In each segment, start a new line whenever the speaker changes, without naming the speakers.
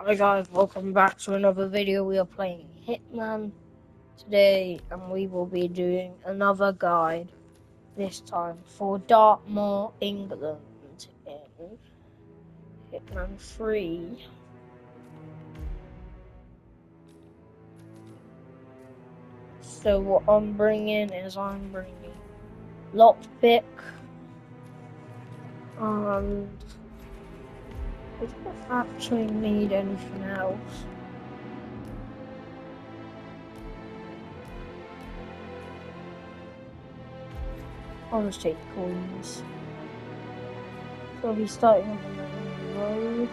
Hi guys, welcome back to another video. We are playing Hitman today and we will be doing another guide, this time for Dartmoor, England in Hitman 3. So what I'm bringing lockpick and we don't actually need anything else. I'll just take coins. So I'll be starting on the main road.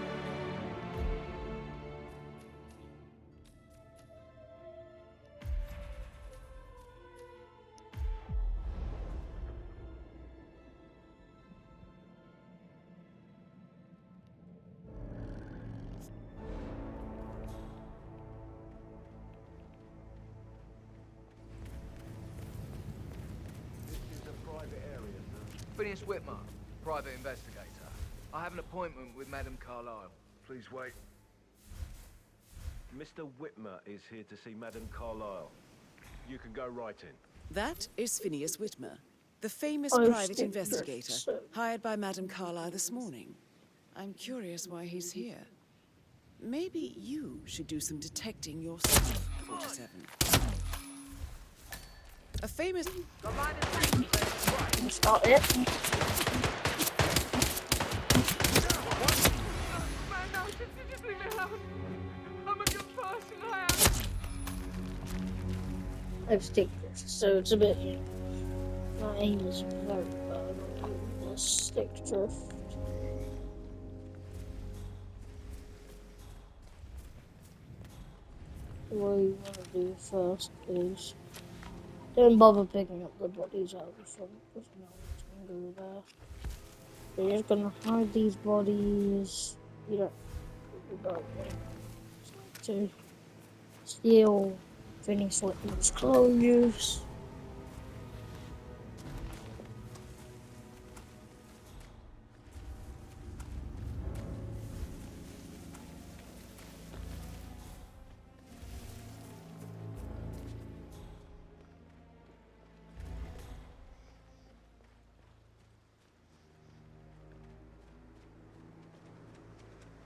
Phineas Whitmer, private investigator. I have an appointment with Madame Carlyle.
Please wait. Mr. Whitmer is here to see Madame Carlyle. You can go right in.
That is Phineas Whitmer, the famous
Oh,
private
stick
investigator
drifts.
hired by Madame Carlyle this morning. I'm curious why he's here. Maybe you should do some detecting yourself, 47. A famous...
Start it.
Just leave me alone. I'm a good person, I am.
I have stick drift, so it's a bit. My aim is very bad on the stick drift. What you want to do first is don't bother picking up the bodies out of the front because no one's going to go there. So you're just going to hide these bodies. You don't want to steal, finish Whitman's clothes.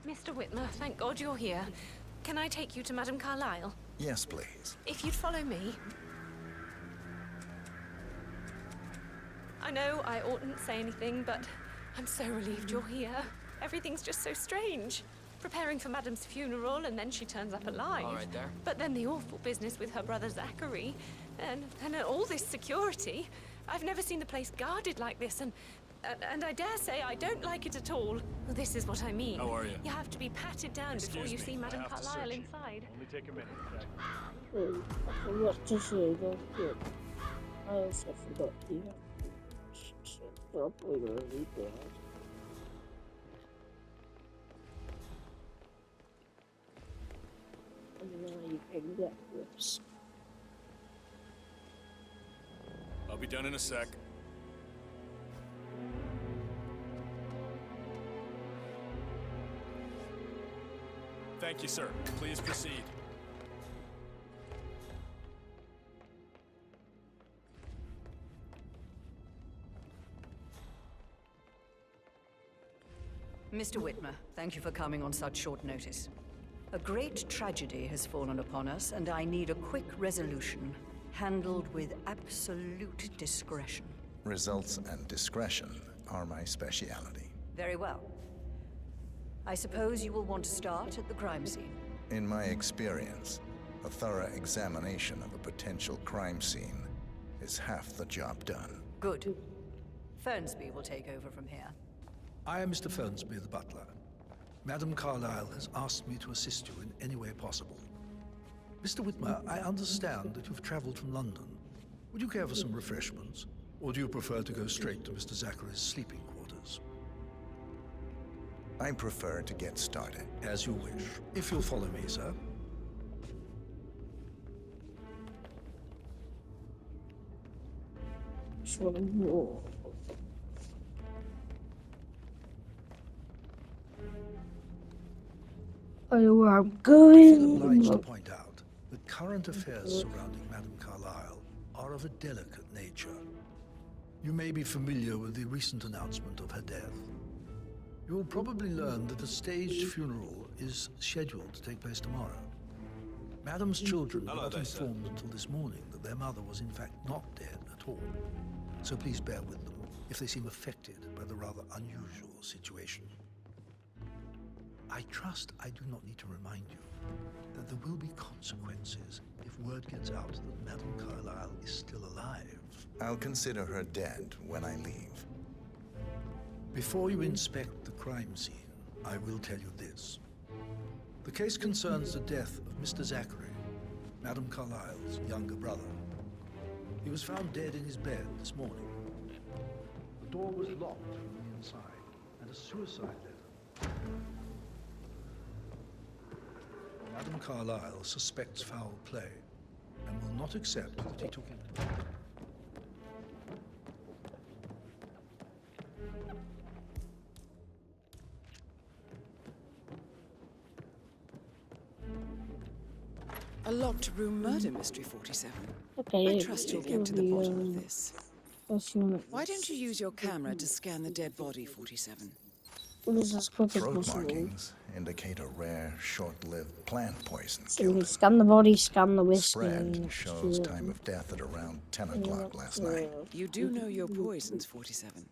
Mr. Whitmer, thank God you're here. Can I take you to Madame Carlyle?
Yes, please.
If you'd follow me. I know I oughtn't say anything, but I'm so relieved you're here. Everything's just so strange. Preparing for Madame's funeral, and then she turns up alive.
All right there.
But then the awful business with her brother Zachary, and all this security. I've never seen the place guarded like this, and I dare say I don't like it at all. Well, this is what I mean.
How are you?
You have to be patted down before you see Madame Carlyle inside.
Only take a minute, okay?
I forgot to say that good. I also forgot you have to properly really bad. And now you can get this.
I'll be done in a sec. Thank you, sir. Please proceed.
Mr. Whitmer, thank you for coming on such short notice. A great tragedy has fallen upon us, and I need a quick resolution, handled with absolute discretion.
Results and discretion are my speciality.
Very well. I suppose you will want to start at the crime scene.
In my experience, a thorough examination of a potential crime scene is half the job done.
Good. Fernsby will take over from here.
I am Mr. Fernsby, the butler. Madame Carlyle has asked me to assist you in any way possible. Mr. Whitmer, I understand that you've traveled from London. Would you care for some refreshments? Or do you prefer to go straight to Mr. Zachary's sleeping quarters?
I prefer to get started.
As you wish. If you'll follow me, sir.
So, I know where I'm
I feel
going.
obliged to point out that current affairs surrounding Madame Carlyle are of a delicate nature. You may be familiar with the recent announcement of her death. You will probably learn that a staged funeral is scheduled to take place tomorrow. Madame's children were not informed until this morning that their mother was in fact not dead at all. So please bear with them if they seem affected by the rather unusual situation. I trust I do not need to remind you that there will be consequences if word gets out that Madame Carlyle is still alive.
I'll consider her dead when I leave.
Before you inspect the crime scene, I will tell you this. The case concerns the death of Mr. Zachary, Madame Carlyle's younger brother. He was found dead in his bed this morning. The door was locked from the inside, and a suicide letter. Madame Carlyle suspects foul play and will not accept that he took it.
A locked room murder mystery, 47.
Okay.
I trust you'll get to the bottom of this.
First unit.
Why don't you use your camera to scan the dead body, 47?
What is as quick as
Throat
possible?
markings indicate a rare, short-lived plant poison
So we
killed her.
scan the body, scan the whiskey.
Spread shows time of death at around 10 o'clock last night.
You do know your poisons, 47.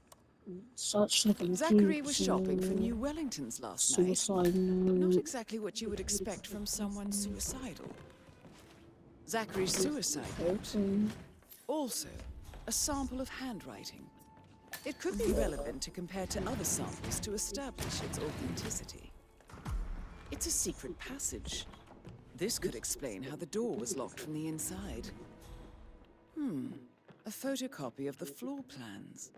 Such the
Zachary was shopping for New Wellingtons last night.
suicide
Not
note.
exactly what you would expect from someone suicidal. Zachary's suicide note. Also, a sample of handwriting. It could be relevant to compare to other samples to establish its authenticity. It's a secret passage. This could explain how the door was locked from the inside. A photocopy of the floor plans.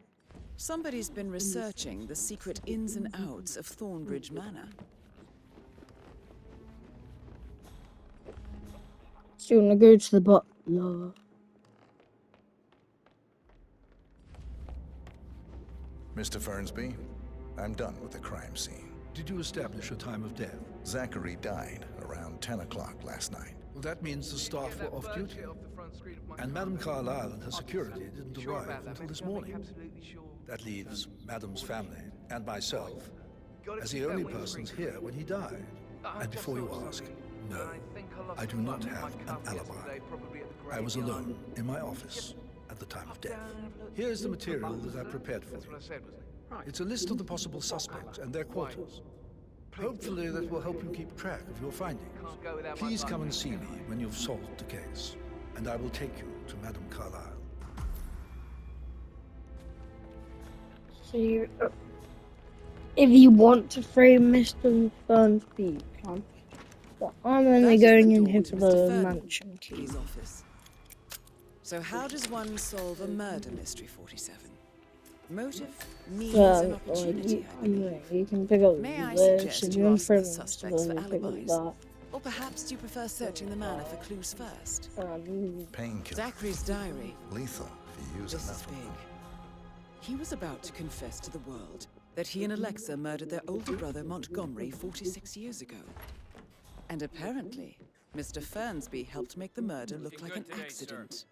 Somebody's been researching the secret ins and outs of Thornbridge Manor.
So you want to go to the butler.
Mr. Fernsby, I'm done with the crime scene.
Did you establish a time of death?
Zachary died around 10 o'clock last night.
Well, that means the staff were off duty. And Madame Carlyle and her security didn't arrive until this morning. That leaves Madame's family and myself as the only persons here when he died. And before you ask, no, I do not have an alibi. I was alone in my office at the time of death. Here's the material that I prepared for you. It's a list of the possible suspects and their quarters. Hopefully that will help you keep track of your findings. Please come and see me when you've solved the case, and I will take you to Madame Carlyle.
So you, if you want to frame Mr. Fernsby, you can. But I'm only going in here for the mansion key.
His office. So how does one solve a murder mystery, 47? Motive, means, and opportunity, I believe.
You can pick up
May I
this
suggest
if
you
you're in
ask the
front,
suspects for
then pick up
alibis?
that.
Or perhaps do you prefer searching the manor for clues first?
Painkiller.
Zachary's diary.
Lethal if you use
This is
enough of
big.
them.
He was about to confess to the world that he and Alexa murdered their older brother Montgomery 46 years ago. And apparently, Mr. Fernsby helped make the murder look like an accident.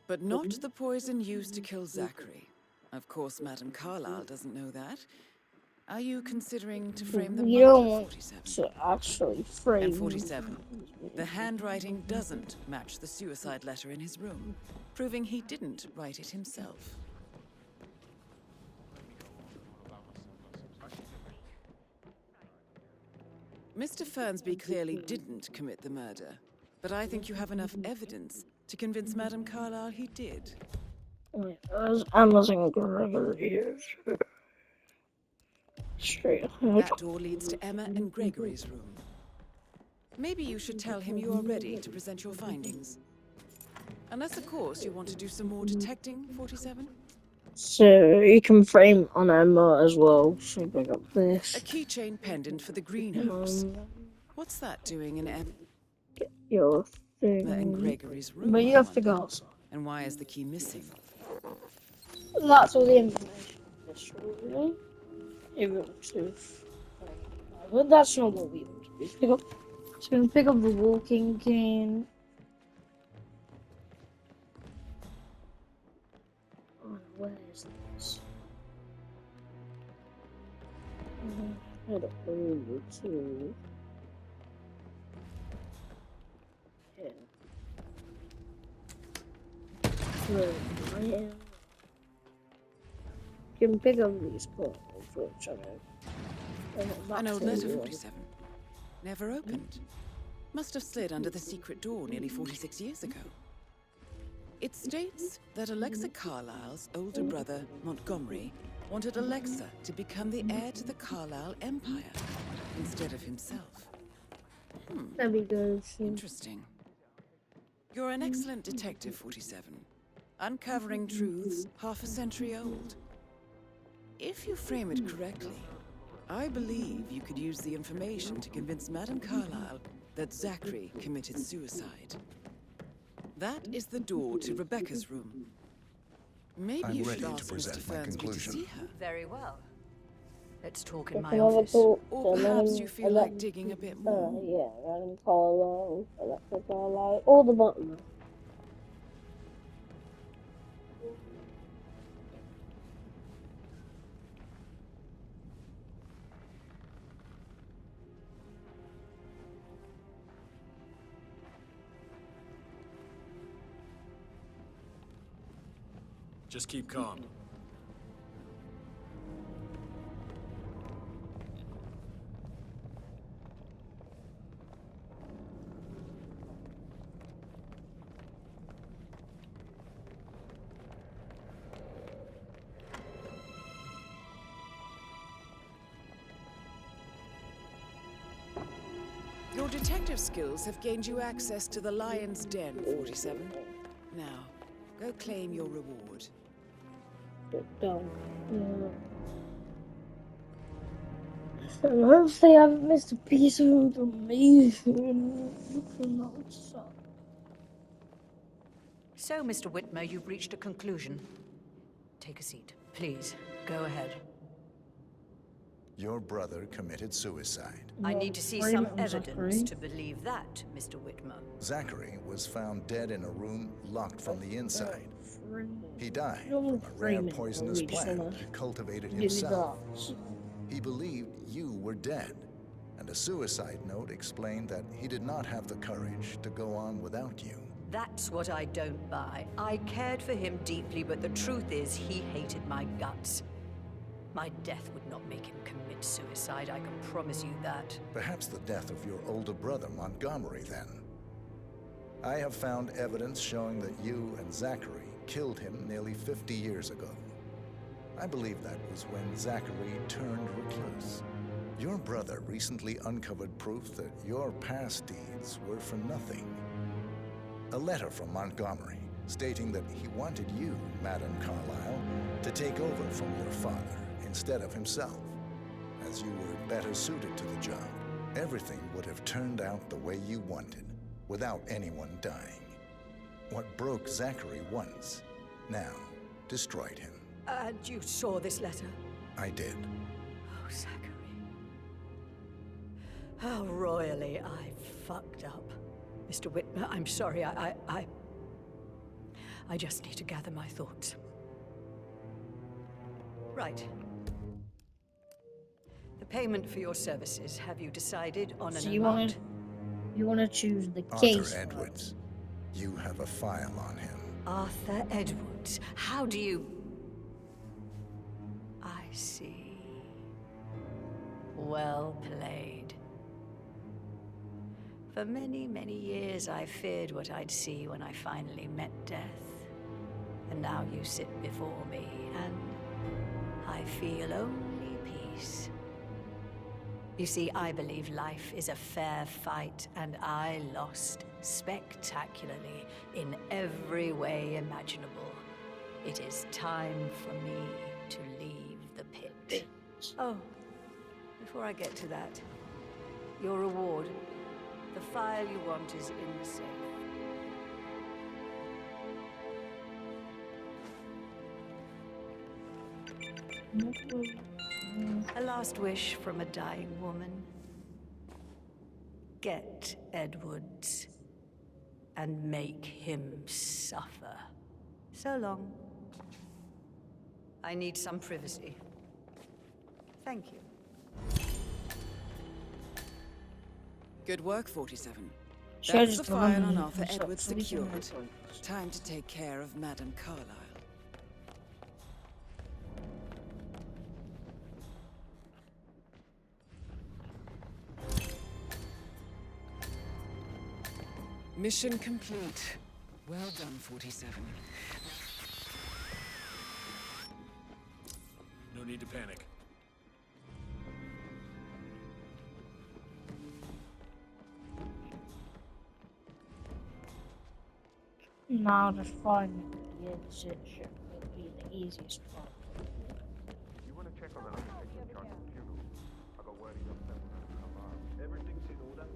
But not the poison used to kill Zachary. Of course, Madame Carlyle doesn't know that. Are you considering to frame the
You
murder,
don't want
47?
to actually frame.
And 47. The handwriting doesn't match the suicide letter in his room, proving he didn't write it himself. Mr. Fernsby clearly didn't commit the murder, but I think you have enough evidence to convince Madame Carlyle he did.
Wait, Amazon Gregory. Straight ahead.
That door leads to Emma and Gregory's room. Maybe you should tell him you are ready to present your findings. Unless, of course, you want to do some more detecting, 47?
So you can frame on Emma as well. So pick up
A
this.
keychain pendant for the greenhouse. What's that doing in Emma
Your
and
thing.
Gregory's room?
But you
I
have to
wonder?
go outside.
And why is the key missing?
That's all the information. That's really. It looks to. But that's not what we want to Just gonna pick up the walking cane. Oh, where is this? Head over to here. Where I am. Can pick up these points for each other.
An old letter, 47. Never opened. Must have slid under the secret door nearly 46 years ago. It states that Alexa Carlyle's older brother, Montgomery, wanted Alexa to become the heir to the Carlyle Empire instead of himself.
That'd be good.
Interesting. You're an excellent detective, 47. Uncovering truths half a century old. If you frame it correctly, I believe you could use the information to convince Madame Carlyle that Zachary committed suicide. That is the door to Rebecca's room. Maybe
I'm
you
ready
should
to
ask
present
Mr.
my
Fernsby to
conclusion.
see her.
Very well. Let's talk in my
Another
office.
thought.
Or perhaps you feel like digging a bit more.
Yeah, Madam Carlisle, Alexa Carlisle, or the butler.
Just keep calm.
Your detective skills have gained you access to the Lion's Den, 47. Now, go claim your reward.
Sit down. Yeah. And hopefully I haven't missed a piece of information. Looking outside.
So, Mr. Whitmer, you've reached a conclusion. Take a seat. Please, go ahead.
Your brother committed suicide.
I need to see some evidence to believe that, Mr. Whitmer.
Zachary was found dead in a room locked from the inside. He died from a rare poisonous plant he cultivated himself. He believed you were dead, and a suicide note explained that he did not have the courage to go on without you.
That's what I don't buy. I cared for him deeply, but the truth is he hated my guts. My death would not make him commit suicide, I can promise you that.
Perhaps the death of your older brother, Montgomery, then. I have found evidence showing that you and Zachary killed him nearly 50 years ago. I believe that was when Zachary turned recluse. Your brother recently uncovered proof that your past deeds were for nothing. A letter from Montgomery stating that he wanted you, Madame Carlyle, to take over from your father instead of himself, as you were better suited to the job. Everything would have turned out the way you wanted, without anyone dying. What broke Zachary once, now destroyed him.
And you saw this letter?
I did.
Oh, Zachary. How royally I fucked up. Mr. Whitmer, I'm sorry, I just need to gather my thoughts. Right. The payment for your services, have you decided on an amount?
You want to choose the
Arthur
case.
Edwards. You have a file on him.
Arthur Edwards. How do you... I see. Well played. For many, many years I feared what I'd see when I finally met death. And now you sit before me, and I feel only peace. You see, I believe life is a fair fight, and I lost spectacularly in every way imaginable. It is time for me to leave the pit. Oh, before I get to that, your reward. The file you want is in the safe. A last wish from a dying woman. Get Edwards and make him suffer. So long. I need some privacy. Thank you.
Good work, 47.
Should I
That's
just
the file
run
on
and
Arthur
consult
Edwards
so we can
secured.
record?
Time to take care of Madame Carlyle. Mission complete. Well done, 47.
No need to panic.
Now just find the exit should be the easiest part.
You want to check on the undertaker in charge of the funeral? I got word he's upset with Madame Carlyle. Everything's in order.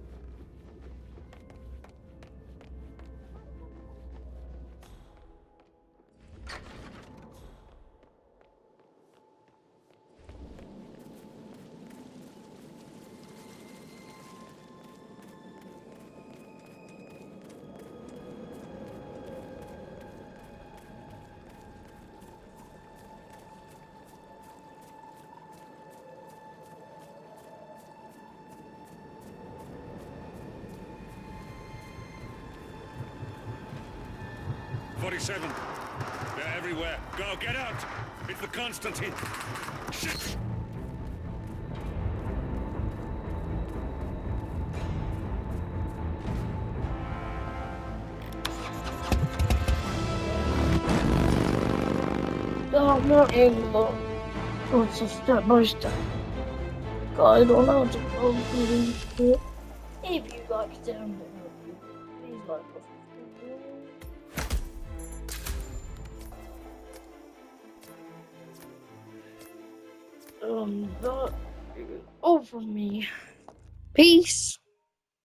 '47. They're everywhere. Go, get out! It's the Constantine. Shit!
No, not anymore. Oh, it's a step by step guide on how to go through it. If you like it, please like it. That is all from me. Peace.